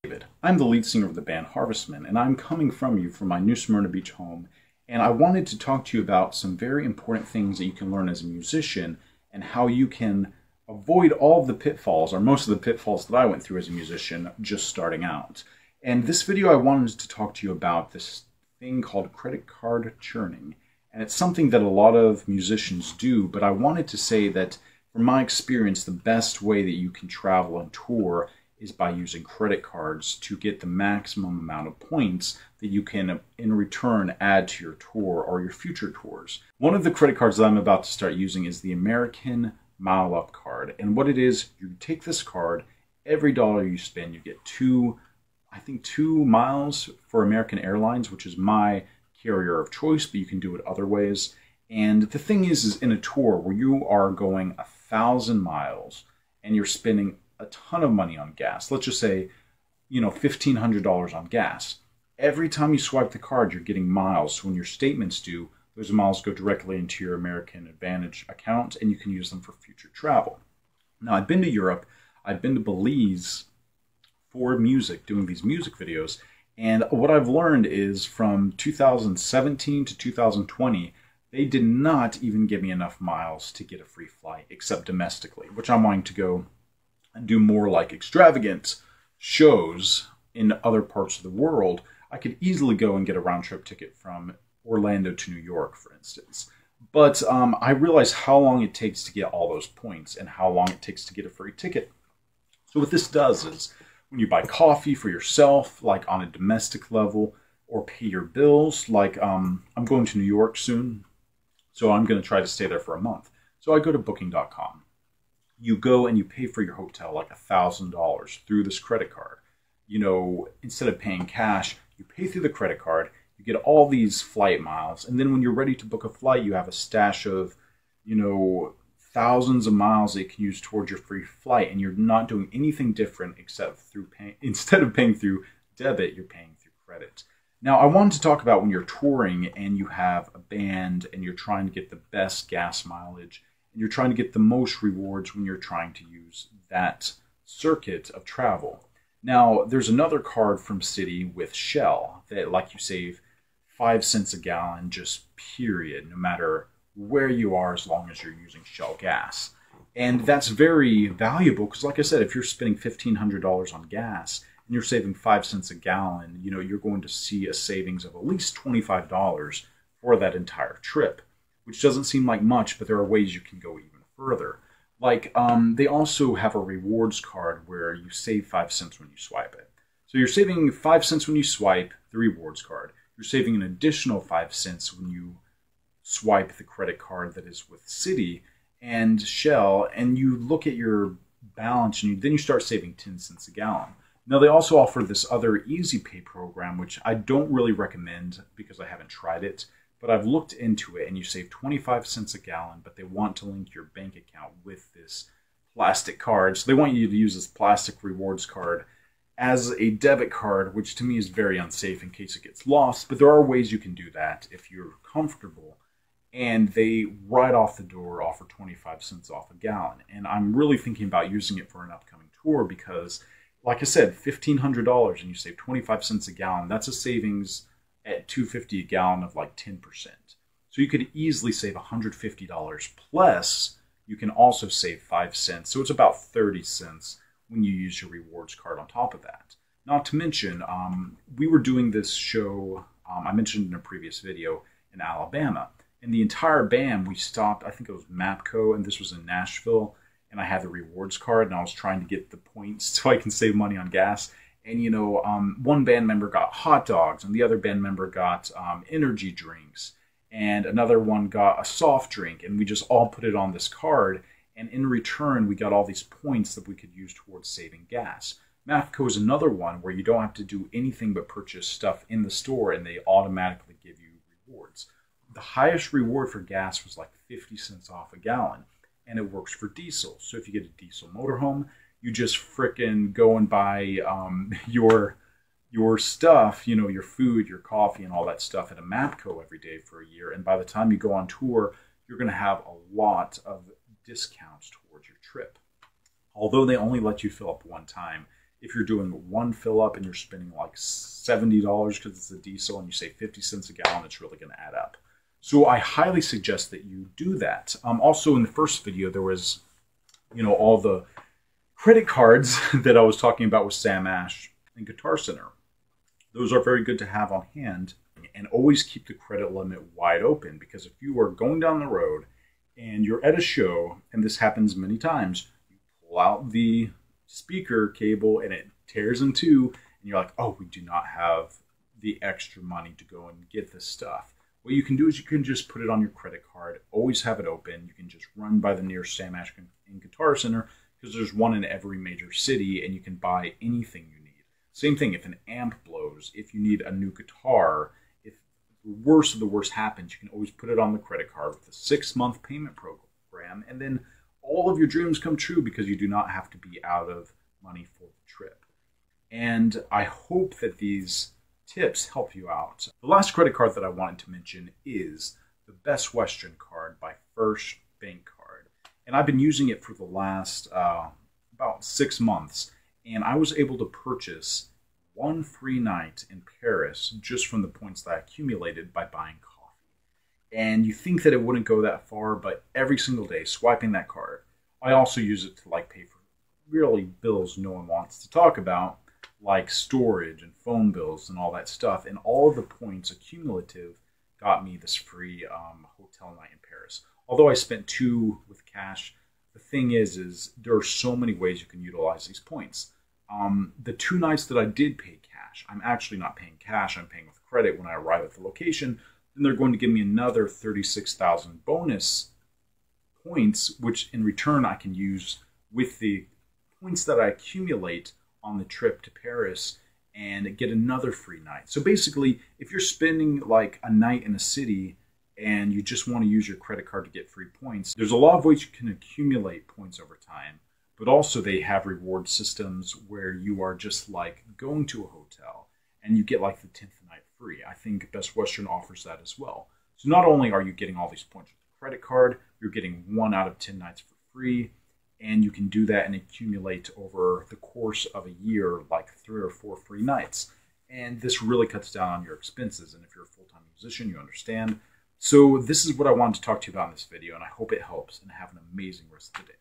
David. I'm the lead singer of the band Harvest Men, and I'm coming from you from my New Smyrna Beach home. And I wanted to talk to you about some very important things that you can learn as a musician and how you can avoid all of the pitfalls, or most of the pitfalls that I went through as a musician just starting out. And this video I wanted to talk to you about this thing called credit card churning. And it's something that a lot of musicians do, but I wanted to say that from my experience, the best way that you can travel and tour is by using credit cards to get the maximum amount of points that you can in return add to your tour or your future tours. One of the credit cards that I'm about to start using is the American Mile Up card. And what it is, you take this card, every dollar you spend, you get two miles for American Airlines, which is my carrier of choice, but you can do it other ways. And the thing is in a tour where you are going 1,000 miles and you're spending a ton of money on gas, let's just say, $1,500 on gas. Every time you swipe the card, you're getting miles. So when your statement's due, those miles go directly into your American Advantage account and you can use them for future travel. Now, I've been to Europe, I've been to Belize for music, doing these music videos. And what I've learned is from 2017 to 2020, they did not even give me enough miles to get a free flight, except domestically, which I'm wanting to go and do more like extravagant shows in other parts of the world. I could easily go and get a round trip ticket from Orlando to New York, for instance. But I realized how long it takes to get all those points and how long it takes to get a free ticket. So what this does is when you buy coffee for yourself, like on a domestic level, or pay your bills, like I'm going to New York soon, so I'm going to try to stay there for a month. So I go to booking.com. You go and you pay for your hotel like $1,000 through this credit card. Instead of paying cash, you pay through the credit card, you get all these flight miles, and then when you're ready to book a flight, you have a stash of, thousands of miles that you can use towards your free flight, and you're not doing anything different except through instead of paying through debit, you're paying through credit. Now, I wanted to talk about when you're touring and you have a band and you're trying to get the best gas mileage, and you're trying to get the most rewards when you're trying to use that circuit of travel. Now, there's another card from Citi with Shell that you save 5 cents a gallon, just period, no matter where you are, as long as you're using Shell gas. And that's very valuable because, like I said, if you're spending $1,500 on gas and you're saving 5 cents a gallon, you're going to see a savings of at least $25 for that entire trip, which doesn't seem like much, but there are ways you can go even further. They also have a rewards card where you save 5 cents when you swipe it. So you're saving 5 cents when you swipe the rewards card. You're saving an additional 5 cents when you swipe the credit card that is with Citi and Shell, and you look at your balance, and then you start saving 10 cents a gallon. Now, they also offer this other Easy Pay program, which I don't really recommend because I haven't tried it, but I've looked into it, and you save 25 cents a gallon, but they want to link your bank account with this plastic card. So they want you to use this plastic rewards card as a debit card, which to me is very unsafe in case it gets lost. But there are ways you can do that if you're comfortable. And they, right off the door, offer 25 cents off a gallon. And I'm really thinking about using it for an upcoming tour because, like I said, $1,500 and you save 25 cents a gallon, that's a savings at $2.50 a gallon of like 10%. So you could easily save $150 plus you can also save 5 cents. So it's about 30 cents when you use your rewards card on top of that. Not to mention, we were doing this show, I mentioned in a previous video, in Alabama. And the entire band, we stopped, I think it was Mapco, and this was in Nashville, and I had the rewards card, and I was trying to get the points so I can save money on gas. And, one band member got hot dogs, and the other band member got energy drinks, and another one got a soft drink, and we just all put it on this card, and in return, we got all these points that we could use towards saving gas. Mapco is another one where you don't have to do anything but purchase stuff in the store, and they automatically give you rewards. The highest reward for gas was like 50 cents off a gallon, and it works for diesel. So if you get a diesel motorhome, you just frickin' go and buy your stuff, your food, your coffee, and all that stuff at a Mapco every day for a year. And by the time you go on tour, you're going to have a lot of discounts towards your trip. Although they only let you fill up one time, if you're doing one fill up and you're spending like $70 because it's a diesel and you say 50 cents a gallon, it's really going to add up. So I highly suggest that you do that. Also in the first video, there was, all the credit cards that I was talking about with Sam Ash and Guitar Center. Those are very good to have on hand, and always keep the credit limit wide open, because if you are going down the road and you're at a show, and this happens many times, you pull out the speaker cable and it tears in two, and you're like, oh, we do not have the extra money to go and get this stuff. What you can do is you can just put it on your credit card, always have it open. You can just run by the nearest Sam Ash and Guitar Center, because there's one in every major city, and you can buy anything you need. Same thing if an amp blows, if you need a new guitar, if the worst of the worst happens, you can always put it on the credit card with a 6-month payment program, and then all of your dreams come true because you do not have to be out of money for the trip. And I hope that these tips help you out. The last credit card that I wanted to mention is the Best Western card by First Bank Card. And I've been using it for the last about 6 months. And I was able to purchase one free night in Paris just from the points that I accumulated by buying coffee. And you think that it wouldn't go that far, but every single day, swiping that card. I also use it to pay for really bills no one wants to talk about, like storage and phone bills and all that stuff. And all of the points accumulative got me this free hotel night in Paris. Although I spent 2 with cash, the thing is there are so many ways you can utilize these points. The 2 nights that I did pay cash, I'm actually not paying cash, I'm paying with credit when I arrive at the location. Then they're going to give me another 36,000 bonus points, which in return I can use with the points that I accumulate on the trip to Paris and get another free night. So basically, if you're spending like a night in a city and you just want to use your credit card to get free points, there's a lot of ways you can accumulate points over time. But also they have reward systems where you are just like going to a hotel and you get like the 10th night free. I think Best Western offers that as well. So not only are you getting all these points with the credit card, you're getting 1 out of 10 nights for free. And you can do that and accumulate over the course of a year, like 3 or 4 free nights. And this really cuts down on your expenses. And if you're a full-time musician, you understand. So this is what I wanted to talk to you about in this video, and I hope it helps, and have an amazing rest of the day.